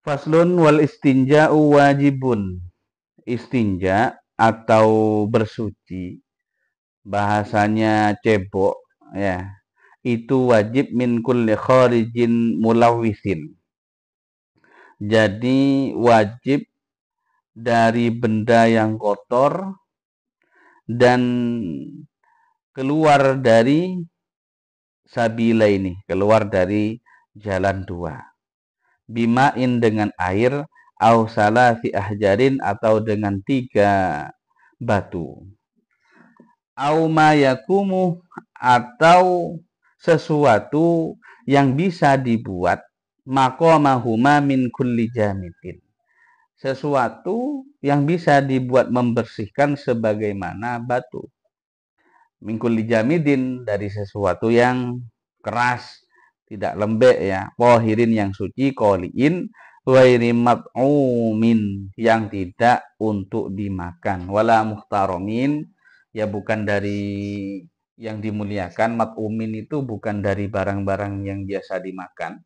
Faslun wal istinja'u wajibun. Istinja atau bersuci, bahasanya cebok ya, itu wajib min kulli kharijin mulawisin. Jadi wajib dari benda yang kotor dan keluar dari sabila ini, keluar dari jalan dua. Bimain dengan air, au salasi ahjarin atau dengan 3 batu. Au ma yakumu atau sesuatu yang bisa dibuat maqamahuma min kulli jamidin. Sesuatu yang bisa dibuat membersihkan sebagaimana batu. Min kulli jamidin, dari sesuatu yang keras, tidak lembek ya, pohirin yang suci, koliin wairi mat'umin yang tidak untuk dimakan, wala muhtaromin ya, bukan dari yang dimuliakan. Mat'umin itu bukan dari barang-barang yang biasa dimakan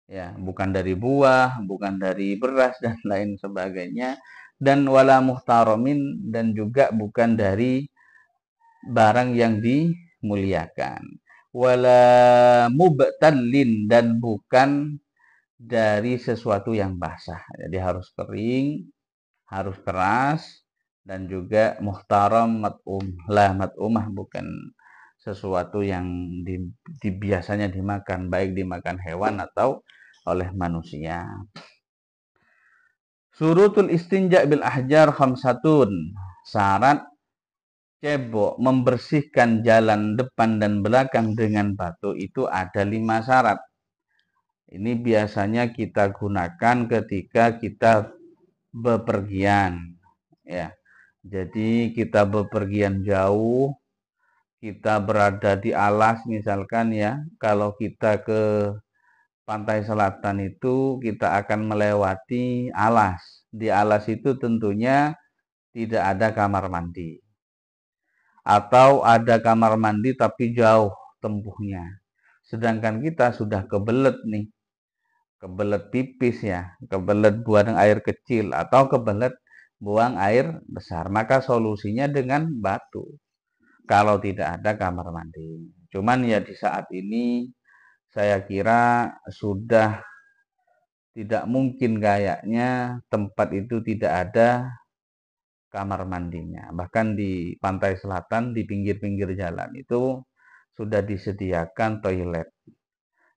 ya, bukan dari buah, bukan dari beras dan lain sebagainya, dan wala muhtaromin, dan juga bukan dari barang yang dimuliakan. Wala mubtallin, dan bukan dari sesuatu yang basah. Jadi harus kering, harus keras, dan juga muhtaram mat'um. La mat'umah, bukan sesuatu yang biasanya dimakan, baik dimakan hewan atau oleh manusia. Surutul istinja bil ahjar khamsatun. Syarat cebok membersihkan jalan depan dan belakang dengan batu itu ada 5 syarat. Ini biasanya kita gunakan ketika kita bepergian ya. Jadi kita bepergian jauh, kita berada di alas misalkan ya. Kalau kita ke pantai selatan itu kita akan melewati alas. Di alas itu tentunya tidak ada kamar mandi. Atau ada kamar mandi tapi jauh tempuhnya. Sedangkan kita sudah kebelet nih, kebelet pipis ya, kebelet buang air kecil atau kebelet buang air besar, maka solusinya dengan batu kalau tidak ada kamar mandi. Cuman ya di saat ini saya kira sudah tidak mungkin kayaknya tempat itu tidak ada kamar mandinya. Bahkan di pantai selatan, di pinggir-pinggir jalan itu sudah disediakan toilet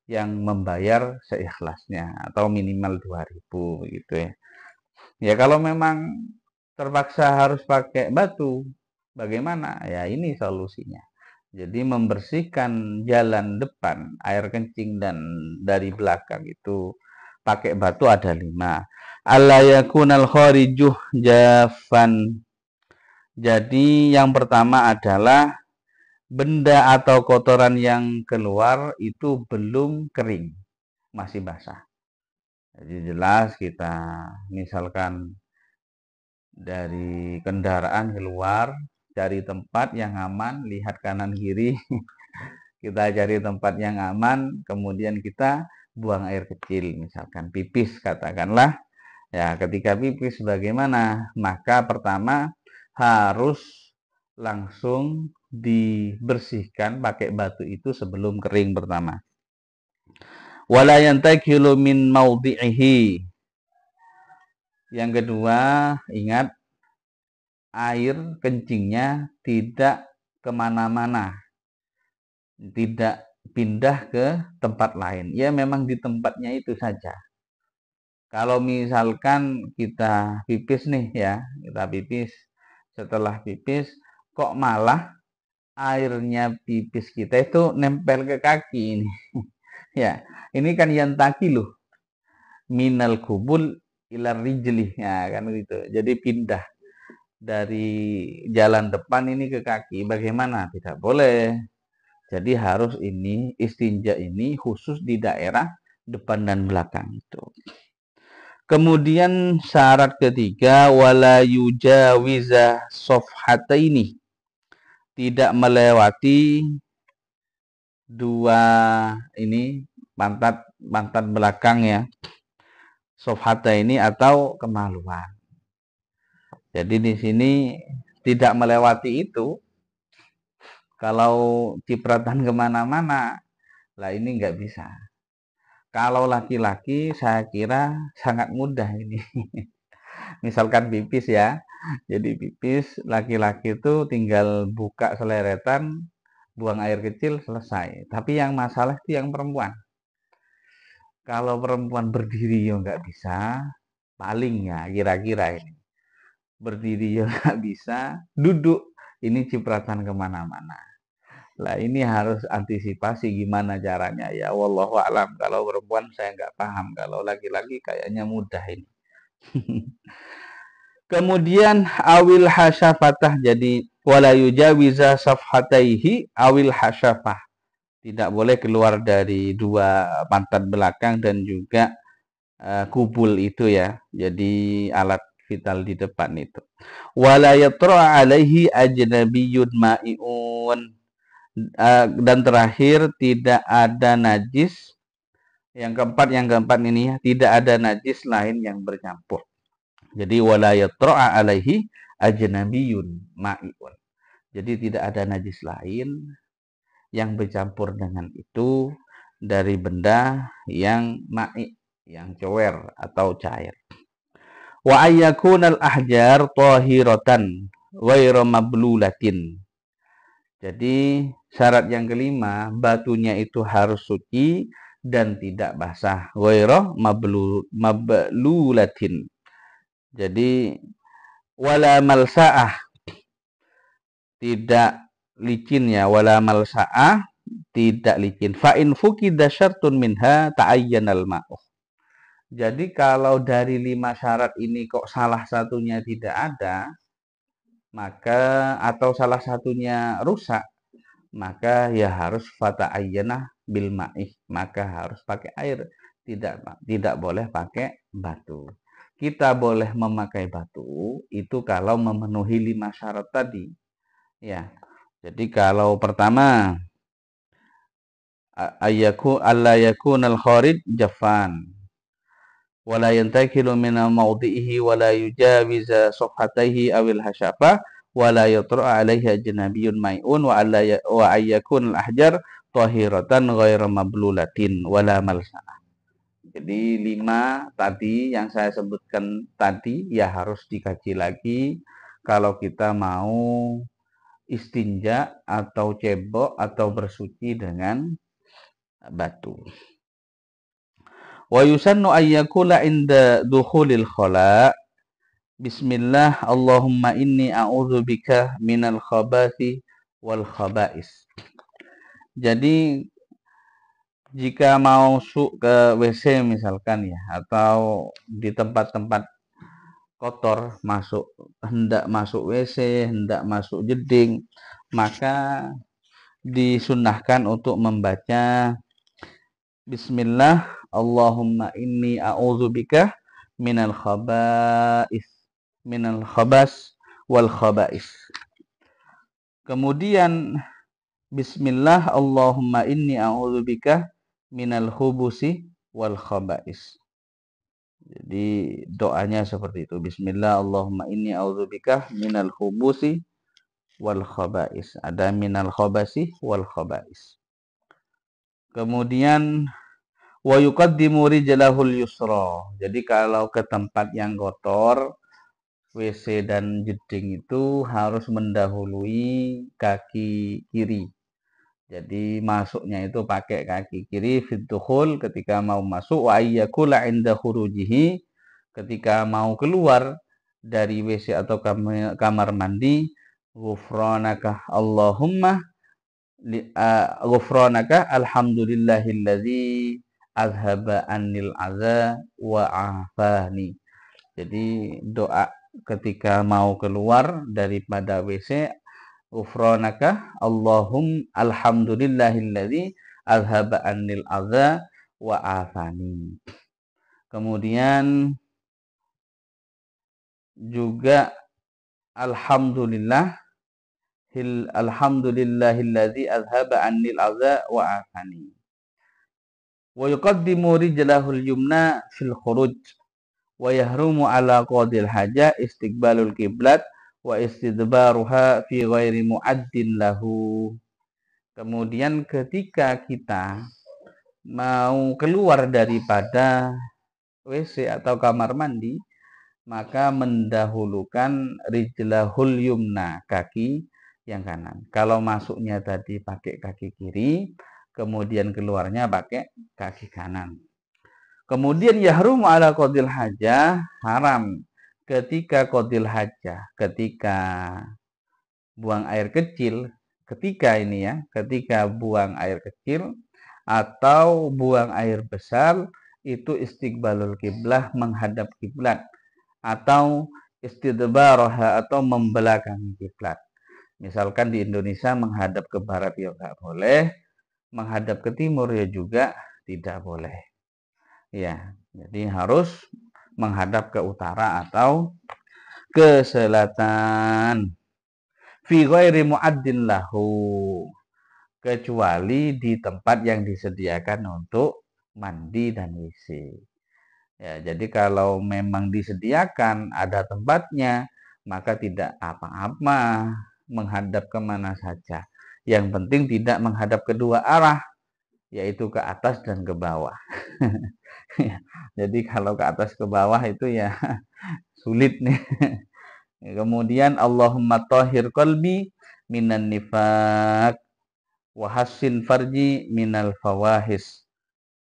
yang membayar seikhlasnya atau minimal 2.000 gitu ya. Ya kalau memang terpaksa harus pakai batu, bagaimana? Ya ini solusinya. Jadi membersihkan jalan depan, air kencing dan dari belakang itu pakai batu ada 5. Alla yakunal kharijuh jafan. Jadi yang pertama adalah benda atau kotoran yang keluar itu belum kering, masih basah. Jadi jelas kita misalkan dari kendaraan keluar, cari tempat yang aman, lihat kanan kiri, kita cari tempat yang aman, kemudian kita buang air kecil, misalkan pipis katakanlah. Ya, ketika pipis bagaimana? Maka pertama harus langsung dibersihkan pakai batu itu sebelum kering pertama. Wala yantakilu min maudhi'ihi. Yang kedua, ingat air kencingnya tidak kemana-mana, tidak pindah ke tempat lain. Ya memang di tempatnya itu saja. Kalau misalkan kita pipis nih ya, kita pipis, setelah pipis kok malah airnya pipis kita itu nempel ke kaki ini. Ya, ini kan yang taki loh. Minal kubul ilar rijli, ya kan gitu. Jadi pindah dari jalan depan ini ke kaki. Bagaimana? Tidak boleh. Jadi harus ini istinja ini khusus di daerah depan dan belakang itu. Kemudian syarat ketiga, wala yujawiza sofhataini, tidak melewati dua ini pantat belakang ya. Sofhataini atau kemaluan. Jadi di sini tidak melewati itu. Kalau cipratan kemana-mana, lah ini nggak bisa. Kalau laki-laki saya kira sangat mudah ini. Misalkan pipis ya. Jadi pipis laki-laki itu tinggal buka seleretan, buang air kecil, selesai. Tapi yang masalah itu yang perempuan. Kalau perempuan berdiri ya nggak bisa, paling ya kira-kira ini. Berdiri ya nggak bisa, duduk ini cipratan kemana-mana. Lah ini harus antisipasi gimana caranya ya. Wallahu a'lam. Kalau perempuan saya nggak paham. Kalau laki-laki kayaknya mudah ini. Kemudian awil hasyafatah, jadi wala yujawiza safhataihi awil hasyafah. Tidak boleh keluar dari dua pantat belakang dan juga kubul itu ya. Jadi alat vital di depan itu. Wala yatra alaihi ajnabiyyun ma'iun. Dan terakhir tidak ada najis. Yang keempat ini ya, tidak ada najis lain yang bercampur. Jadi wala yatra'a alaihi ajnabiyyun ma'iun. Jadi tidak ada najis lain yang bercampur dengan itu dari benda yang ma'i, yang cower atau cair. Wa ayyakunal ahjar tahiratan ghairu mablulatin. Jadi syarat yang kelima, batunya itu harus suci dan tidak basah. Ghairu mablulatin. Jadi wala malsa'ah, tidak licin ya, wala malsa'ah, tidak licin. Fa in fukida syartun minha ta'ayyanal ma'u. Jadi kalau dari 5 syarat ini kok salah satunya tidak ada, maka atau salah satunya rusak, maka ya harus fata'ayyana bil ma'ih, maka harus pakai air, tidak boleh pakai batu. Kita boleh memakai batu itu kalau memenuhi 5 syarat tadi. Ya. Jadi kalau pertama alla yakunal kharij jaffan wala yantakilu min mawdihi wala yujawiza safhatayhi awil hasyafa wala yatra alaihi ajnabiyyun mai'un wa ayyakunal ahjar tahiratan ghairu mablulatin wala malsa. Jadi 5 tadi yang saya sebutkan tadi ya harus dikaji lagi kalau kita mau istinja atau cebok atau bersuci dengan batu. Wa yusannu ayyakula inda dukhulil khala bismillah Allahumma inni a'udzubika minal khabathi wal khaba'is. Jadi jika mau masuk ke WC misalkan ya, atau di tempat-tempat kotor, hendak masuk WC, hendak masuk jeding, maka disunnahkan untuk membaca Bismillah Allahumma inni a'udzubika minal khabas wal khaba'is. Kemudian Bismillah Allahumma inni a'udzubika minal khubusi wal khaba'is. Jadi doanya seperti itu. Bismillah Allahumma inni a'udzubika minal khubusi wal khaba'is. Ada minal khabasi wal khaba'is. Kemudian wa yuqaddimu rijlahul yusra. Jadi kalau ke tempat yang kotor, WC dan jeding itu harus mendahului kaki kiri. Jadi masuknya itu pakai kaki kiri fituhul ketika mau masuk, wa ayyakula inda khurujihi, ketika mau keluar dari WC atau kamar mandi, ghufranaka Allahumma ghufranaka alhamdulillahilladzi azhaba annil adza wa afani. Jadi doa ketika mau keluar daripada WC, ghufranaka alhamdulillahilladzi azhaba annil adza wa afani. Kemudian juga alhamdulillahilladzi azhaba annil adza wa afani. Wa yuqaddimu rijlahul yumna fil khuruj. Wa yahrumu ala qadil hajah istiqbalul kiblat wa istidbaruha fi ghairi mu'addin lahu. Kemudian ketika kita mau keluar daripada WC atau kamar mandi, maka mendahulukan rijlahul yumna, kaki yang kanan. Kalau masuknya tadi pakai kaki kiri, kemudian keluarnya pakai kaki kanan. Kemudian yahrum ala qadil hajah, haram ketika qadil hajah, ketika buang air kecil, ketika buang air kecil atau buang air besar, itu istiqbalul kiblah, menghadap kiblat, atau istidbaraha, atau membelakangi kiblat. Misalkan di Indonesia menghadap ke barat ya nggak boleh, menghadap ke timur ya juga tidak boleh. Ya, jadi harus menghadap ke utara atau ke selatan. Fi ghairi mu'addin lahu, kecuali di tempat yang disediakan untuk mandi dan WC. Ya, jadi kalau memang disediakan ada tempatnya, maka tidak apa-apa menghadap kemana saja. Yang penting tidak menghadap kedua arah, yaitu ke atas dan ke bawah. Jadi kalau ke atas ke bawah itu ya sulit nih. Kemudian Allahumma tahhir qalbi minan nifaq wa hassin farji minal fawahis.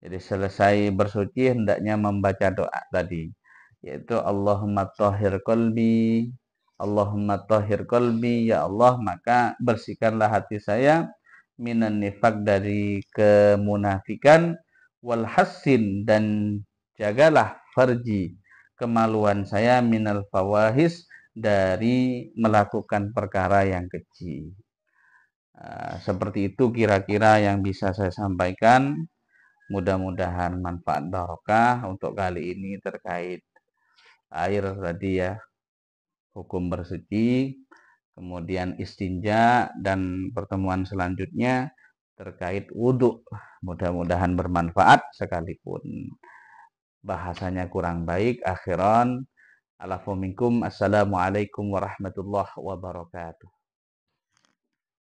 Jadi selesai bersuci hendaknya membaca doa tadi, yaitu Allahumma tahhir qalbi, Allahumma tahhir qalbi, ya Allah maka bersihkanlah hati saya minan nifaq, dari kemunafikan, wal hassin, dan jagalah farji, kemaluan saya, minal fawahis, dari melakukan perkara yang keji. Seperti itu kira-kira yang bisa saya sampaikan. Mudah-mudahan manfaat barokah untuk kali ini terkait air tadi ya, hukum bersuci, kemudian istinja, dan pertemuan selanjutnya terkait wudhu. Mudah-mudahan bermanfaat, sekalipun bahasanya kurang baik. Akhiran, alafu minkum, assalamualaikum warahmatullahi wabarakatuh.